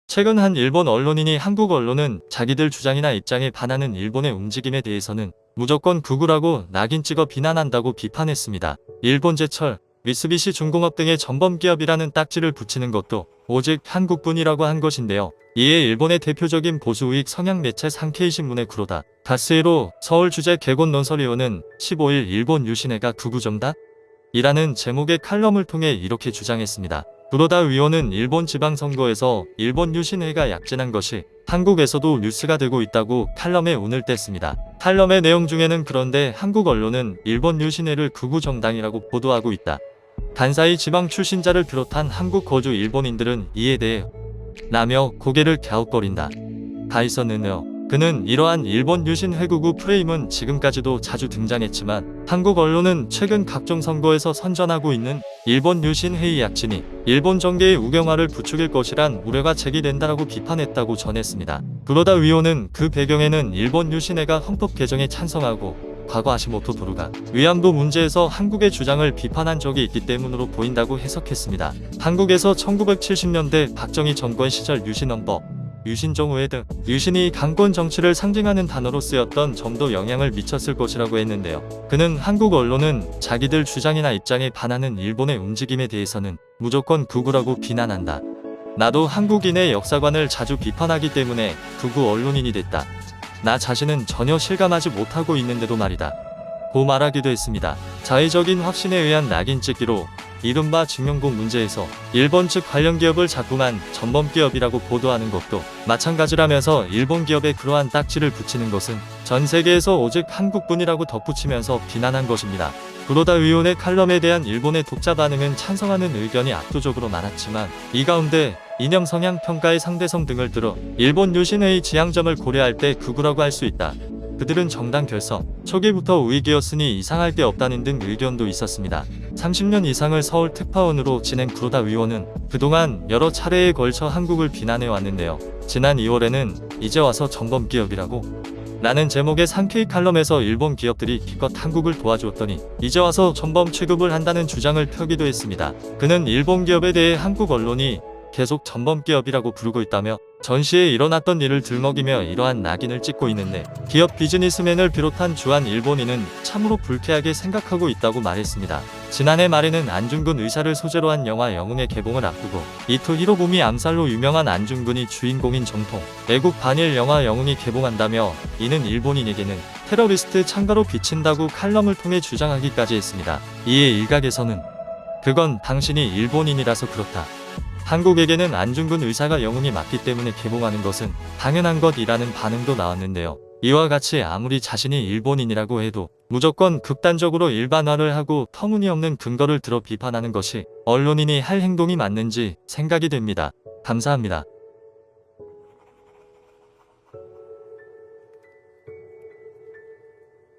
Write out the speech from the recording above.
최근 한 일본 언론인이 한국 언론은 자기들 주장이나 입장에 반하는 일본의 움직임에 대해서는 무조건 극우라고 낙인 찍어 비난한다고 비판했습니다. 일본제철, 미쓰비시 중공업 등의 전범기업이라는 딱지를 붙이는 것도 오직 한국뿐이라고 한 것인데요. 이에 일본의 대표적인 보수우익 성향 매체 산케이신문의 구로다 가스히로 서울주재 개곤논설위원은 15일 일본 유신회가 극우정당? 이라는 제목의 칼럼을 통해 이렇게 주장했습니다. 구로다 위원은 일본 지방선거에서 일본 유신회가 약진한 것이 한국에서도 뉴스가 되고 있다고 칼럼에 운을 뗐습니다. 칼럼의 내용 중에는 그런데 한국 언론은 일본 유신회를 극우 정당이라고 보도하고 있다. 간사이 지방 출신자를 비롯한 한국 거주 일본인들은 이에 대해 라며 고개를 갸웃거린다. 가 있었는데요. 그는 이러한 일본 유신 회극우 프레임은 지금까지도 자주 등장했지만 한국 언론은 최근 각종 선거에서 선전하고 있는 일본 유신 회의 약진이 일본 정계의 우경화를 부추길 것이란 우려가 제기된다라고 비판했다고 전했습니다. 구로다 위원은 그 배경에는 일본 유신회가 헌법 개정에 찬성하고 과거 아시모토 도루가 위안부 문제에서 한국의 주장을 비판한 적이 있기 때문으로 보인다고 해석했습니다. 한국에서 1970년대 박정희 정권 시절 유신헌법, 유신정우회 등 유신이 강권 정치를 상징하는 단어로 쓰였던 점도 영향을 미쳤을 것이라고 했는데요. 그는 한국 언론은 자기들 주장이나 입장에 반하는 일본의 움직임에 대해서는 무조건 극우라고 비난한다. 나도 한국인의 역사관을 자주 비판하기 때문에 극우 언론인이 됐다. 나 자신은 전혀 실감하지 못하고 있는데도 말이다. 고 말하기도 했습니다. 자의적인 확신에 의한 낙인 찍기로 이른바 증명고 문제에서 일본 측 관련 기업을 자꾸만 전범기업이라고 보도하는 것도 마찬가지라면서 일본 기업에 그러한 딱지를 붙이는 것은 전 세계에서 오직 한국뿐이라고 덧붙이면서 비난한 것입니다. 구로다 위원의 칼럼에 대한 일본의 독자 반응은 찬성하는 의견이 압도적으로 많았지만 이 가운데 이념 성향 평가의 상대성 등을 들어 일본 유신회의 지향점을 고려할 때 극우라고 할 수 있다. 그들은 정당 결성 초기부터 우익이었으니 이상할 게 없다는 등 의견도 있었습니다. 30년 이상을 서울 특파원으로 지낸 구로다 위원은 그동안 여러 차례에 걸쳐 한국을 비난해 왔는데요. 지난 2월에는 이제 와서 전범기업이라고? 라는 제목의 산케이 칼럼에서 일본 기업들이 기껏 한국을 도와주었더니 이제 와서 전범 취급을 한다는 주장을 펴기도 했습니다. 그는 일본 기업에 대해 한국 언론이 계속 전범기업이라고 부르고 있다며 전시에 일어났던 일을 들먹이며 이러한 낙인을 찍고 있는데 기업 비즈니스맨을 비롯한 주한 일본인은 참으로 불쾌하게 생각하고 있다고 말했습니다. 지난해 말에는 안중근 의사를 소재로 한 영화 영웅의 개봉을 앞두고 이토 히로부미 암살로 유명한 안중근이 주인공인 정통 애국 반일 영화 영웅이 개봉한다며 이는 일본인에게는 테러리스트 창가로 비친다고 칼럼을 통해 주장하기까지 했습니다. 이에 일각에서는 그건 당신이 일본인이라서 그렇다. 한국에게는 안중근 의사가 영웅이 맞기 때문에 개봉하는 것은 당연한 것이라는 반응도 나왔는데요. 이와 같이 아무리 자신이 일본인이라고 해도 무조건 극단적으로 일반화를 하고 터무니없는 근거를 들어 비판하는 것이 언론인이 할 행동이 맞는지 생각이 됩니다. 감사합니다.